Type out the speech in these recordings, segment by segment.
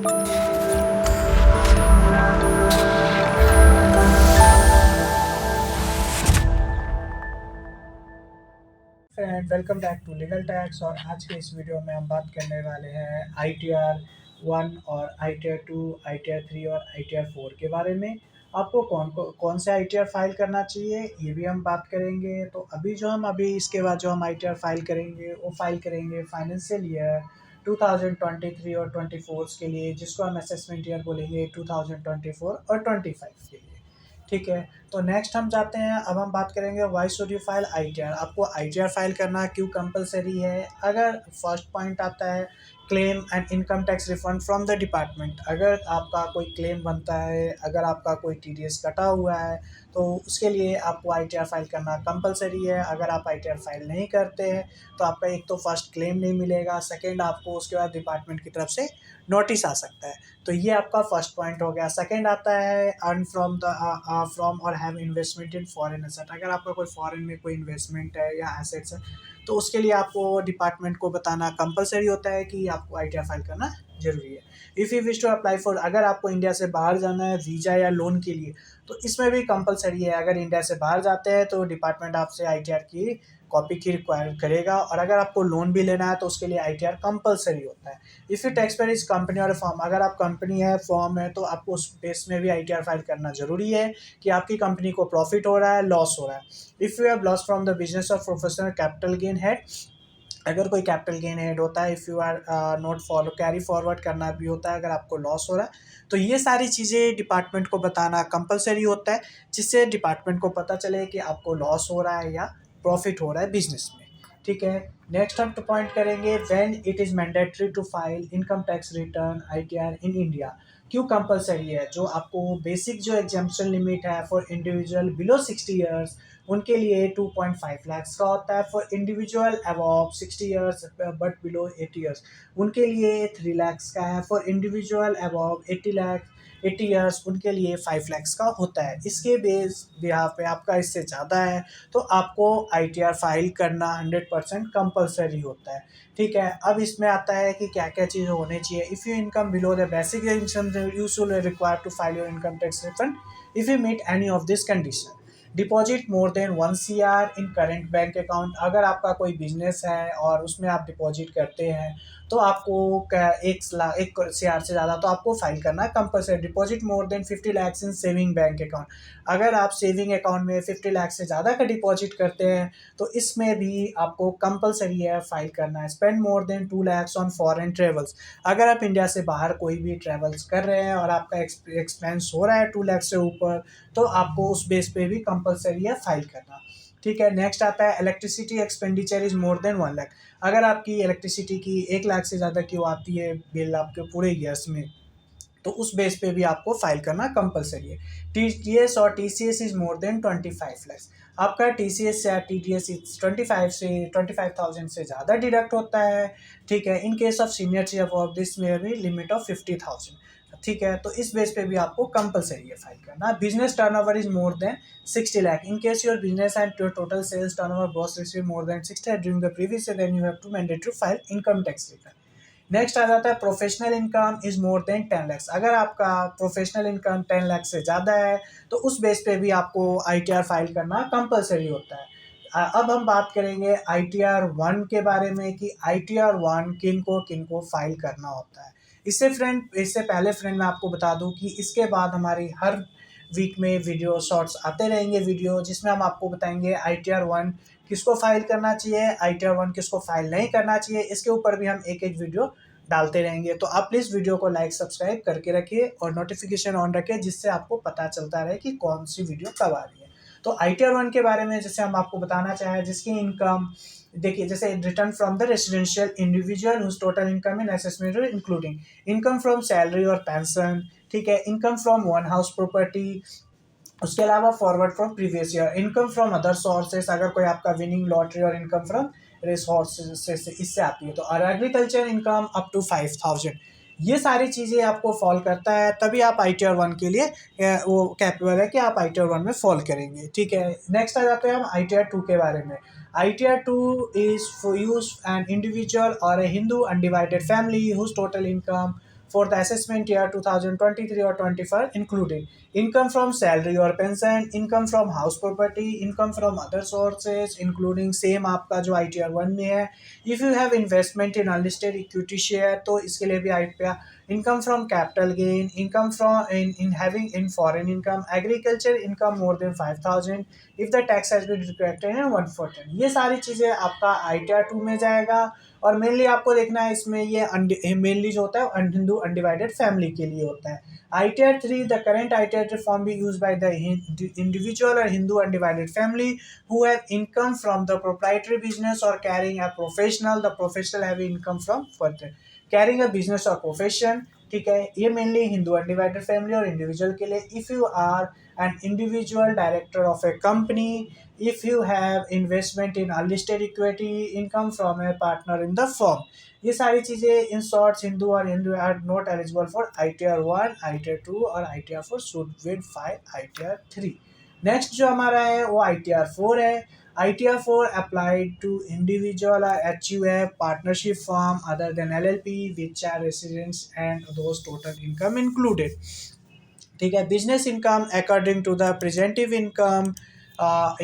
Friend, welcome back to legal tax. और आज के इस वीडियो में हम बात करने वाले हैं ITR 1 और ITR 2, ITR 3 और ITR 4 के बारे में। आपको कौन से ITR फाइल करना चाहिए, ये भी हम बात करेंगे। तो अभी इसके बाद जो हम ITR फाइल करेंगे वो फाइल करेंगे फाइनेंशियल ईयर 2023 और 24 के लिए, जिसको हम असेसमेंट ईयर बोलेंगे 2024 और 25 के लिए। ठीक है, तो नेक्स्ट हम जाते हैं। अब हम बात करेंगे why should you file ITR। आपको ITR फाइल करना क्यों कंपलसरी है। अगर फर्स्ट पॉइंट आता है claim and income tax refund from the department. अगर आपका कोई क्लेम बनता है, अगर आपका कोई TDS कटा हुआ है, तो उसके लिए आपको ITR फाइल करना कंपलसरी है। अगर आप ITR फाइल नहीं करते हैं तो आपका एक तो फर्स्ट क्लेम नहीं मिलेगा, सेकेंड आपको उसके बाद डिपार्टमेंट की तरफ से नोटिस आ सकता है। तो ये आपका फर्स्ट पॉइंट हो गया। सेकंड आता है अर्न फ्रॉम और have investment in foreign asset. अगर आपका कोई फॉरेन में कोई इन्वेस्टमेंट है या एसेट्स है, तो उसके लिए आपको डिपार्टमेंट को बताना कंपलसरी होता है कि आपको ITR फाइल करना जरूरी है। If you wish to apply for, अगर आपको इंडिया से बाहर जाना है वीज़ा या लोन के लिए, तो इसमें भी कंपलसरी है। अगर इंडिया से बाहर जाते हैं तो डिपार्टमेंट आपसे ITR की कॉपी की रिक्वायर करेगा, और अगर आपको लोन भी लेना है तो उसके लिए ITR कंपलसरी होता है। If you tax payer is company और फॉर्म, अगर आप कंपनी है फॉर्म है, तो आपको उस बेस में भी ITR फाइल करना जरूरी है कि आपकी कंपनी को प्रॉफिट हो रहा है, लॉस हो रहा है। If you have loss from the business of professional capital gain head, अगर कोई कैपिटल गेन हेड होता है, if you are not follow carry forward करना भी होता है, अगर आपको लॉस हो रहा है, तो ये सारी चीज़ें डिपार्टमेंट को बताना कंपलसरी होता है, जिससे डिपार्टमेंट को पता चले कि आपको लॉस हो रहा है या प्रॉफिट हो रहा है बिजनेस में। ठीक है, नेक्स्ट हम तो पॉइंट करेंगे when it is mandatory to file income tax return ITR in India. क्यों कंपलसरी है। जो आपको बेसिक जो एग्जाम्पशन लिमिट है फॉर इंडिविजुअल बिलो 60 ईयर्स, उनके लिए 2.5 लाख का होता है। For individual above 60 years but below 80 years, उनके लिए 3 लाख का है। फॉर इंडिविजुअल अबव 80 ईयर्स, उनके लिए 5 लाख का होता है। इसके बेस बिहार पे आपका इससे ज़्यादा है तो आपको ITR फाइल करना 100% कंपलसरी होता है। ठीक है, अब इसमें आता है कि क्या क्या चीज़ होनी चाहिए। If you income below the basic income, you should require to file your income tax refund if you meet any of this condition. Deposit more than 1 CR in current bank account. अगर आपका कोई business है और उसमें आप deposit करते हैं, तो आपको 1 CR से ज़्यादा तो आपको फाइल करना compulsory. Deposit more then 50 lakh इन सेविंग बैंक अकाउंट। अगर आप सेविंग अकाउंट में 50 लाख से ज़्यादा का डिपॉजिट करते हैं, तो इसमें भी आपको कंपलसरी है फाइल करना है। Spend more than 2 lakh on foreign travels. अगर आप इंडिया से बाहर कोई भी ट्रेवल्स कर रहे हैं और आपका एक्सपेंस हो रहा है 2 लाख से ऊपर, तो आपको उस बेस पे भी कंपलसरी है फाइल करना। ठीक है, नेक्स्ट आता है electricity expenditure is more than 1 lakh. अगर आपकी इलेक्ट्रिसिटी की 1 लाख से ज़्यादा क्यों आती है बिल आपके पूरे ईयर्स में, तो उस बेस पे भी आपको फाइल करना कंपलसरी है। TDS और TCS is more then 25 lakh. आपका TCS या TDS 25,000 से ज़्यादा डिडक्ट होता है। ठीक है, in case of senior of this में भी लिमिट ऑफ 50,000। ठीक है, तो इस बेस पे भी आपको कंपलसरी है फाइल करना। Business turnover is more than 60 lakh. In case your business and your total sales turnover gross receive more than 60 lakh during the previous year, then you have to mandatory file income tax return. Next आ जाता है professional income is more than 10 lakh. अगर आपका professional income 10 lakh से ज़्यादा है, तो उस बेस पे भी आपको ITR फाइल करना कंपलसरी होता है। अब हम बात करेंगे ITR 1 के बारे में कि ITR 1 किन को फाइल करना होता है। इससे पहले फ्रेंड मैं आपको बता दूं कि इसके बाद हमारी हर वीक में वीडियो शॉर्ट्स आते रहेंगे, वीडियो जिसमें हम आपको बताएंगे ITR 1 किसको फाइल करना चाहिए, ITR 1 किसको फाइल नहीं करना चाहिए। इसके ऊपर भी हम एक एक वीडियो डालते रहेंगे। तो आप प्लीज़ वीडियो को लाइक सब्सक्राइब करके रखिए और नोटिफिकेशन ऑन रखिए, जिससे आपको पता चलता रहे कि कौन सी वीडियो कब आ रही है। तो ITR 1 के बारे में जैसे हम आपको बताना चाहें, जिसकी इनकम देखिए, जैसे return from the residential individual whose total income in assessment including income from salary और पेंशन। ठीक है, income from one house property. उसके अलावा forward from previous year, income from other sources. अगर कोई आपका विनिंग लॉटरी और इनकम फ्रॉम रिसोर्सेस इससे आती है, तो और एग्रीकल्चर इनकम अप टू 5,000। ये सारी चीज़ें आपको फॉल करता है, तभी आप ITR 1 के लिए वो कैपेबल है कि आप ITR 1 में फॉल करेंगे। ठीक है, नेक्स्ट आ जाते हैं हम ITR 2 के बारे में। ITR 2 is for use an individual और a Hindu undivided family whose total income for the assessment year 2023 or 24 included income from salary or pension, income from house property, income from other sources including same आपका जो ITR 1 में है. If you have investment in unlisted equity share तो इसके लिए भी ITR. Income from capital gain, income from in having in foreign income, agriculture income more than 5,000 if the tax has been deducted in 1/4. ये सारी चीज़ें आपका ITR 2 में जाएगा. और मेनली आपको देखना है इसमें ये मेनली जो होता है हिंदू अनडिवाइडेड फैमिली के लिए होता है. ITR 3, the current ITR reform be used by the individual or Hindu undivided family who have income from the proprietary business or carrying a professional. The professional have income from further carrying a business और profession. ठीक है, ये mainly Hindu undivided family और individual के लिए. If you are an individual director of a company, if you have investment in unlisted equity, income from a partner in the firm, ये सारी चीज़ें इन शॉर्ट्स हिंदू और Hindu are not eligible for ITR 1, ITR 2 और ITR 4 should with 5 ITR 3. Next जो हमारा है वो ITR 4 है. ITR 4 applied to individual or HUF partnership firm other than LLP which are residents and those total income included. ठीक है, business income according to the presumptive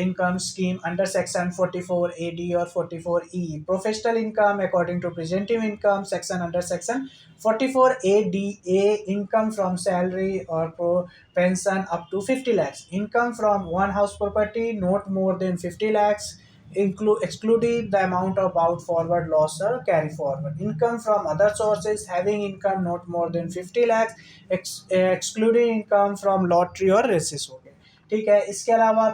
income scheme under section 44AD or 44E. Professional income according to presumptive income section under section 44ADA. Income from salary or pension up to 50 lakhs. Income from one house property not more than 50 lakhs excluding the amount of out forward loss or carry forward. Income from other sources having income not more than 50 lakhs excluding income from lottery और races हो गए. ठीक है, इसके अलावा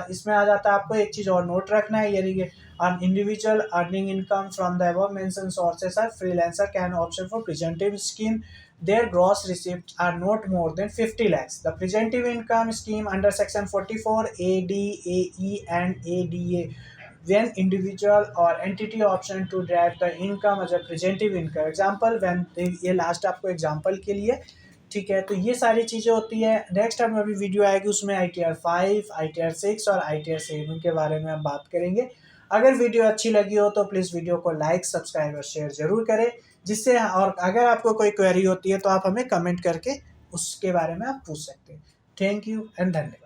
इसमें आ जाता है आपको एक चीज़ और नोट रखना है, यानी कि an individual earning income from the above mentioned sources or freelancer can option for presumptive scheme. Their gross receipts are not more than 50 lakhs. The presumptive income scheme under section 44 AD, AE and ADA. When individual or entity option to derive the income as a presumptive income. Example when ये last आपको example के लिए. ठीक है, तो ये सारी चीज़ें होती है. नेक्स्ट हम अभी वीडियो आएगी उसमें ITR 5, ITR 6 और ITR 7 के बारे में हम बात करेंगे. अगर वीडियो अच्छी लगी हो तो प्लीज़ वीडियो को लाइक, सब्सक्राइब और शेयर ज़रूर करें जिससे, और अगर आपको कोई क्वेरी होती है तो आप हमें कमेंट करके उसके बारे में आप पूछ सकते हैं. थैंक यू एंड धन्यवाद.